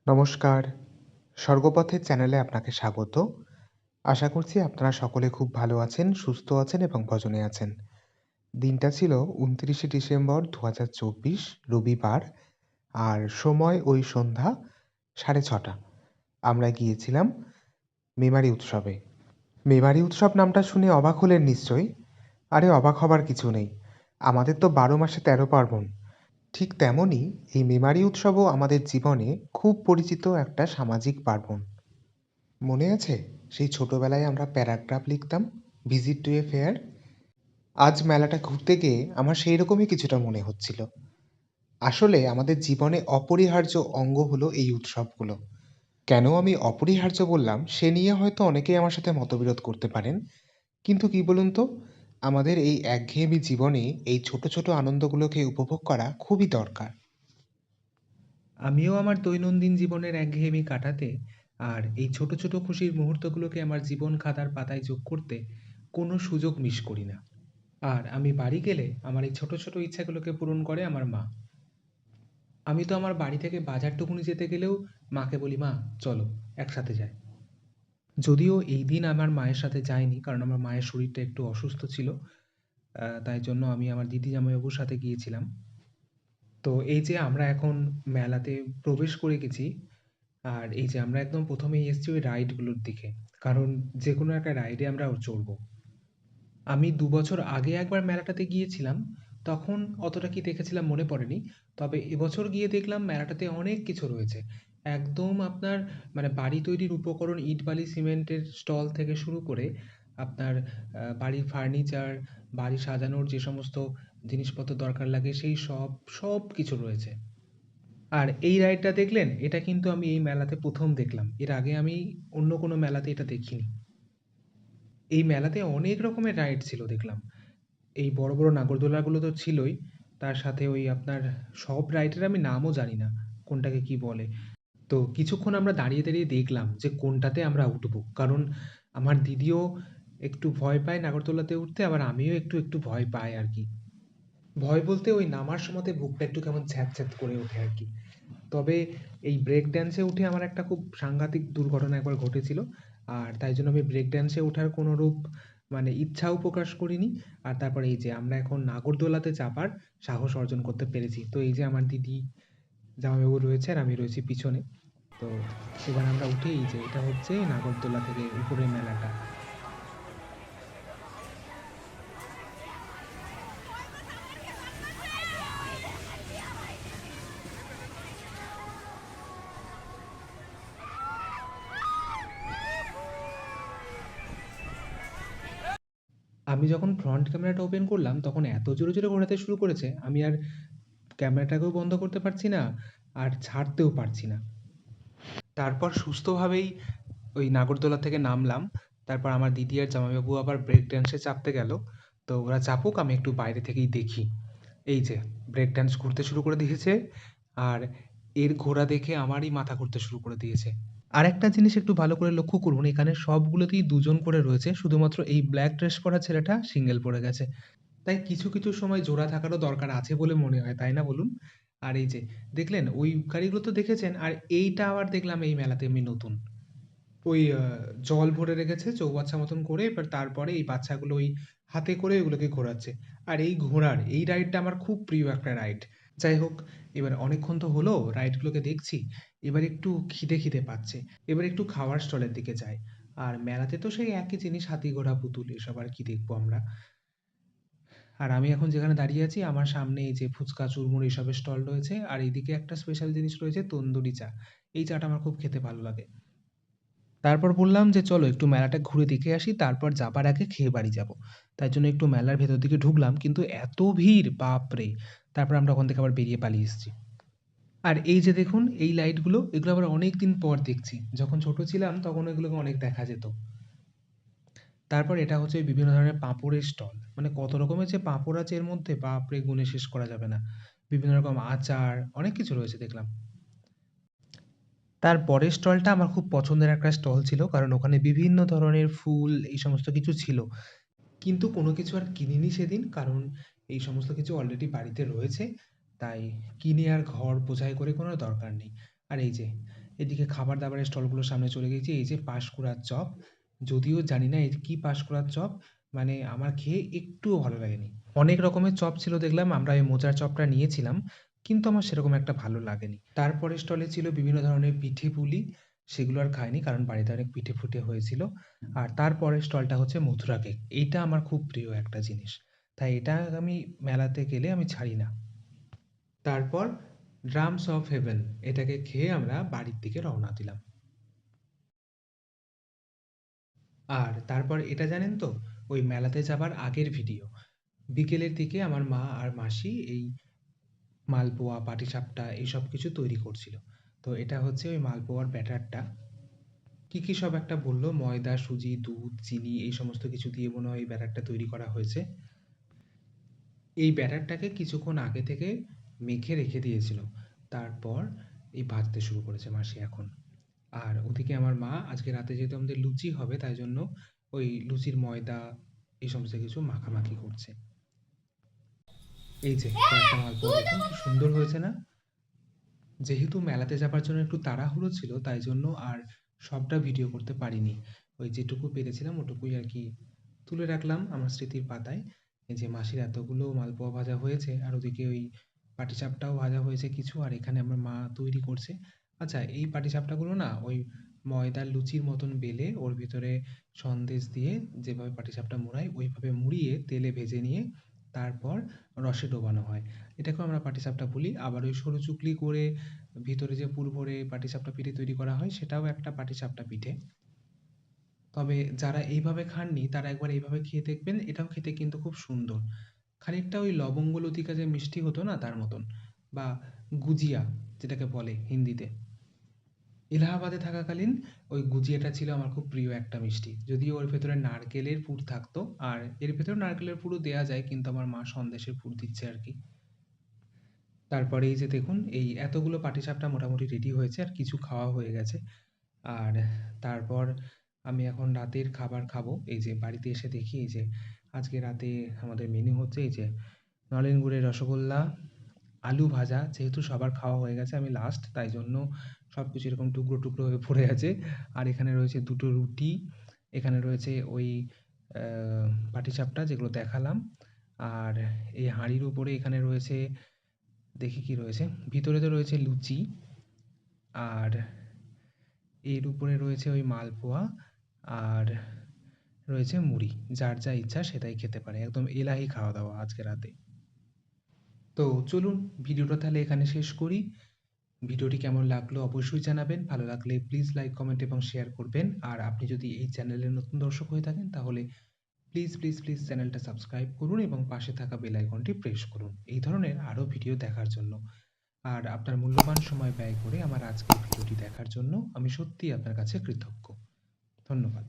নমস্কার। স্বর্গপথের চ্যানেলে আপনাকে স্বাগত। আশা করছি আপনারা সকলে খুব ভালো আছেন, সুস্থ আছেন এবং ভজনে আছেন। দিনটা ছিল ২৯শে ডিসেম্বর ২০২৪ রবিবার। আর সময় ওই সন্ধ্যা ৬:৩০। আমরা গিয়েছিলাম মেমারি উৎসবে। মেমারি উৎসব নামটা শুনে অবাক হলেন নিশ্চয়ই? আরে অবাক হবার কিছু নেই। আমাদের তো ১২ মাসে ১৩ পার্বণ। ঠিক তেমনই এই মেমারি উৎসবও আমাদের জীবনে খুব পরিচিত একটা সামাজিক পার্বণ। মনে আছে সেই ছোটবেলায় আমরা প্যারাগ্রাফ লিখতাম, ভিজিট টু এ ফেয়ার? আজ মেলাটা ঘুরতে গিয়ে আমার সেই রকমই কিছুটা মনে হচ্ছিল। আসলে আমাদের জীবনে অপরিহার্য অঙ্গ হলো এই উৎসবগুলো। কেন আমি অপরিহার্য বললাম সে নিয়ে হয়তো অনেকেই আমার সাথে মতবিরোধ করতে পারেন, কিন্তু কি বলুন তো, আমাদের এই একঘেয়েমি জীবনে এই ছোট ছোট আনন্দগুলোকে উপভোগ করা খুবই দরকার। আমিও আমার দৈনন্দিন জীবনের একঘেয়েমি কাটাতে আর এই ছোট ছোট খুশির মুহূর্তগুলোকে আমার জীবন খাতার পাতায় যোগ করতে কোনো সুযোগ মিস করি না। আর আমি বাড়ি গেলে আমার এই ছোট ছোট ইচ্ছাগুলোকে পূরণ করে আমার মা। আমি তো আমার বাড়ি থেকে বাজারটুকুনি যেতে গেলেও মাকে বলি, মা চলো একসাথে যাই। যদিও এই দিন আমার মায়ের সাথে যাইনি, কারণ আমার মায়ের শরীরটা একটু অসুস্থ ছিল। তাই জন্য আমি আমার দিদি জামাইবাবুর সাথে গিয়েছিলাম। তো এই যে আমরা এখন মেলাতে প্রবেশ করে গেছি, আর এই যে আমরা একদম ১ম এই এসছি ওই রাইডগুলোর দিকে। কারণ যেকোনো একটা রাইডে আমরা চড়বো। আমি ২ বছর আগে একবার মেলাটাতে গিয়েছিলাম। তখন অতটা কি দেখেছিলাম মনে পড়েনি। তবে এবছর গিয়ে দেখলাম মেলাটাতে অনেক কিছু রয়েছে। একদম আপনার মানে বাড়ি তৈরির উপকরণ, ইট, বালি, সিমেন্টের স্টল থেকে শুরু করে আপনার বাড়ির ফার্নিচার, বাড়ি সাজানোর যে সমস্ত জিনিসপত্র দরকার লাগে সেই সব কিছু রয়েছে। আর এই রাইডটা দেখলেন? এটা কিন্তু আমি এই মেলাতে ১ম দেখলাম। এর আগে আমি অন্য কোনো মেলাতে এটা দেখিনি। এই মেলাতে অনেক রকমের রাইড ছিল দেখলাম। এই বড় বড় নাগরদোলাগুলো তো ছিলই। তার সাথে ওই আপনার সব রাইডের আমি নামও জানি না, কোনটাকে কি বলে। তো কিছুক্ষণ আমরা দাঁড়িয়ে দেখলাম যে কোনটাতে আমরা উঠবো। কারণ আমার দিদিও একটু ভয় পায় নাগরদোলাতে উঠতে, আবার আমিও একটু ভয় পাই আরকি। ভয় বলতে ওই নামার সময়তে বুকটা একটু কেমন ছ্যাঁত করে ওঠে আরকি। তবে এই ব্রেক ড্যান্সে উঠে আমার একটা খুব সাংঘাতিক দুর্ঘটনা একবার ঘটেছিল। আর তাই জন্য আমি ব্রেক ড্যান্সে ওঠার কোনরূপ মানে ইচ্ছাও প্রকাশ করিনি। আর তারপরে এই যে আমরা এখন নাগরদোলাতে চাপার সাহস অর্জন করতে পেরেছি। তো এই যে আমার দিদি, জামাইবাবু রয়েছে আর আমি রয়েছি পিছনে। তো এবার আমরা উঠে এই যে এটা হচ্ছে নাগরদোলা থেকে উপরের মেলাটা। আমি যখন ফ্রন্ট ক্যামেরাটা ওপেন করলাম তখন এত জোরে ঘোরাতে শুরু করেছে, আমি আর ক্যামেরাটাকেও বন্ধ করতে পারছি না, আর ছাড়তেও পারছি না। তারপর সুস্থভাবেই ওই নাগরদোলা থেকে নামলাম। তারপর আমার দিদি আর জামাইবাবু আবার ব্রেক ড্যান্সে চাপতে গেল। তো ওরা চাপুক, আমি একটু বাইরে থেকেই দেখি। এই যে ব্রেক ড্যান্স ঘুরতে শুরু করে দিয়েছে, আর এর ঘোরা দেখে আমারই মাথা ঘুরতে শুরু করে দিয়েছে। আরেকটা জিনিস একটু ভালো করে লক্ষ্য করুন, এখানে সবগুলোতেই ২ জন করে রয়েছে। শুধুমাত্র এই ব্ল্যাক ড্রেস পরা ছেলেটা সিঙ্গেল পড়ে গেছে। তাই কিছু সময় জোড়া থাকারও দরকার আছে বলে মনে হয়, তাই না বলুন? আর এই যে দেখলেন ওই গাড়িগুলো তো দেখেছেন, আর এইটা আবার দেখলাম এই মেলাতে এমনি নতুন। ওই জল ভরে রেখেছে চৌবাচ্চা মতন করে, এবার তারপরে এই বাচ্চাগুলো ওই হাতে করে ওগুলোকে ঘোরাচ্ছে। আর এই ঘোড়ার এই রাইডটা আমার খুব প্রিয় একটা রাইড। যাই হোক, এবার অনেকক্ষণ তো হলো রাইডগুলোকে দেখছি। এবার একটু খিদে পাচ্ছে। এবার একটু খাওয়ার স্টলের দিকে যাই। আর মেলাতে তো সেই একই জিনিস, হাতি, ঘোড়া, পুতুল, এসব আর কি দেখবো আমরা। আর আমি এখন যেখানে দাঁড়িয়ে আছি আমার সামনে এই যে ফুচকা, চুরমুর এসবের স্টল রয়েছে। আর এইদিকে একটা স্পেশাল জিনিস রয়েছে, তন্দুরি চা। এই চাটা আমার খুব খেতে ভালো লাগে। তারপর বললাম যে চলো একটু মেলাটা ঘুরে দেখে আসি, তারপর যাবার আগে খেয়ে বাড়ি যাবো। তাই জন্য একটু মেলার ভেতর দিকে ঢুকলাম, কিন্তু এত ভিড় বাপরে! তারপর আমরা ওখান থেকে আবার বেরিয়ে পালিয়ে এসেছি। আর এই যে দেখুন এই লাইটগুলো, এগুলো আবার অনেক দিন পর দেখছি। যখন ছোট ছিলাম তখন এগুলোকে অনেক দেখা যেত। তারপর এটা হচ্ছে বিভিন্ন ধরনের পাঁপড়ের স্টল। মানে কত রকমের যে পাঁপড় আছে এর মধ্যে, বাপরে! গুণে শেষ করা যাবে না। বিভিন্ন রকম আচার, অনেক কিছু রয়েছে দেখলাম। তার পরের স্টলটা আমার খুব পছন্দের একটা স্টল ছিল, কারণ ওখানে বিভিন্ন ধরনের ফুল এই সমস্ত কিছু ছিল। কিন্তু কোনো কিছু আর কিনিনি সেদিন, কারণ এই সমস্ত কিছু অলরেডি বাড়িতে রয়েছে। তাই কিনে আর ঘর বোঝাই করে কোনো দরকার নেই। আর এই যে এদিকে খাবার দাবারের স্টলগুলোর সামনে চলে গেছি। এই যে পাঁশকুড়ার চপ, যদিও জানি না এটা কি পাঁশকুড়ার চপ, মানে আমার খেয়ে একটুও ভালো লাগেনি। অনেক রকমের চপ ছিল দেখলাম, আমরা এই মোচার চপটা নিয়েছিলাম, কিন্তু আমার সেরকম একটা ভালো লাগেনি। তারপরের স্টলে ছিল বিভিন্ন ধরনের পিঠে পুলি, সেগুলো আর খাইনি কারণ বাড়িতে অনেক পিঠে ফুটে হয়েছিল। আর তারপরের স্টলটা হচ্ছে মথুরা কেক, এইটা আমার খুব প্রিয় একটা জিনিস, তাই এটা আমি মেলাতে গেলে আমি ছাড়ি না। তারপর ড্রামস অফ হেভেন, এটাকে খেয়ে আমরা বাড়ির দিকে রওনা দিলাম। আর তারপর এটা জানেন তো, ওই মেলাতে যাবার আগের ভিডিও, বিকেলের দিকে আমার মা আর মাসি এই মালপোয়া পাটিসাপটা এইসব কিছু তৈরি করছিল। তো এটা হচ্ছে ওই মালপোয়ার ব্যাটারটা, কি কি সব একটা বললো, ময়দা, সুজি, দুধ, চিনি, এই সমস্ত কিছু দিয়ে মনে হয় এই ব্যাটারটা তৈরি করা হয়েছে। এই ব্যাটারটাকে কিছুক্ষণ আগে থেকে মেখে রেখে দিয়েছিল, তারপর এই ভাজতে শুরু করেছে মাসি এখন। আর ওদিকে আমার মা আজকে রাতে যেহেতু আমাদের লুচি হবে, তাই জন্য ওই লুচির ময়দা এই সমস্ত কিছু মাখামাখি করছে। এই যে কয়েকটা মালপোয়া দেখুন কি সুন্দর হয়েছে না? যেহেতু মেলাতে যাবার জন্য একটু তাড়াহুড়ো ছিল, তাই জন্য আর সবটা ভিডিও করতে পারিনি। ওই যেটুকু পেরেছিলাম ওটুকুই আর কি তুলে রাখলাম আমার স্মৃতির পাতায়। এই যে মাসির এতগুলো মালপোয়া ভাজা হয়েছে, আর ওদিকে ওই পাটিসাপটাও ভাজা হয়েছে কিছু, আর এখানে আমার মা তৈরি করছে। আচ্ছা, এই পাটিসাপটাগুলো না ওই ময়দার লুচির মতন বেলে ওর ভিতরে সন্দেশ দিয়ে যেভাবে পাটিসাপটা মোড়ায় ওইভাবে মুড়িয়ে তেলে ভেজে নিয়ে তারপর রসে ডোবানো হয়। এটাকেও আমরা পাটিসাপটা বলি। আবার ওই সরু চুকলি করে ভিতরে যে পুর ভরে পাটিসাপটা পিঠে তৈরি করা হয়, সেটাও একটা পাটিসাপটা পিঠে। তবে যারা এইভাবে খাননি তারা একবার এইভাবে খেয়ে দেখবেন, এটাও খেতে কিন্তু খুব সুন্দর। খানিকটা ওই লবঙ্গ লতিকা যে মিষ্টি হতো না তার মতন, বা গুজিয়া যেটাকে বলে হিন্দিতে। এলাহাবাদে থাকাকালীন ওই গুজিয়াটা ছিল আমার খুব প্রিয় একটা মিষ্টি, যদিও ওর ভেতরে নারকেলের পুর থাকতো, আর এর ভেতরে নারকেলের পুরও দেয়া যায়, কিন্তু আমার মা সন্দেশের পুর দিচ্ছে আর কি। তারপরে এই যে দেখুন, এই এতগুলো পাটিসাপটা মোটামুটি রেডি হয়েছে আর কিছু খাওয়া হয়ে গেছে। আর তারপর আমি এখন রাতের খাবার খাবো। এই যে বাড়িতে এসে দেখি এই যে আজকে রাতে আমাদের মেনু হচ্ছে এই যে নলেন গুড়ের রসগোল্লা, আলু ভাজা, যেহেতু সবার খাওয়া হয়ে গেছে আমি লাস্ট, তাই জন্য সব কিছু এরকম টুকরো টুকরো হয়ে পড়ে আছে। আর এখানে রয়েছে দুটো রুটি, এখানে রয়েছে ওই পাটিসাপটা যেগুলো দেখালাম, আর এই হাঁড়ির উপরে এখানে রয়েছে, দেখি কি রয়েছে, ভিতরে তো রয়েছে লুচি, আর এর উপরে রয়েছে ওই মালপোয়া, আর রয়েছে মুড়ি। যার যা ইচ্ছা সেটাই খেতে পারে, একদম এলাহি খাওয়া দাওয়া আজকে রাতে। তো চলুন ভিডিওটা তাহলে এখানে শেষ করি। ভিডিওটি কেমন লাগলো অবশ্যই জানাবেন, ভালো লাগলে প্লিজ লাইক, কমেন্ট এবং শেয়ার করবেন। আর আপনি যদি এই চ্যানেলের নতুন দর্শক হয়ে থাকেন তাহলে প্লিজ প্লিজ প্লিজ চ্যানেলটা সাবস্ক্রাইব করুন এবং পাশে থাকা বেল আইকনটি প্রেস করুন এই ধরনের আরও ভিডিও দেখার জন্য। আর আপনার মূল্যবান সময় ব্যয় করে আমার আজকের ভিডিওটি দেখার জন্য আমি সত্যিই আপনার কাছে কৃতজ্ঞ। ধন্যবাদ।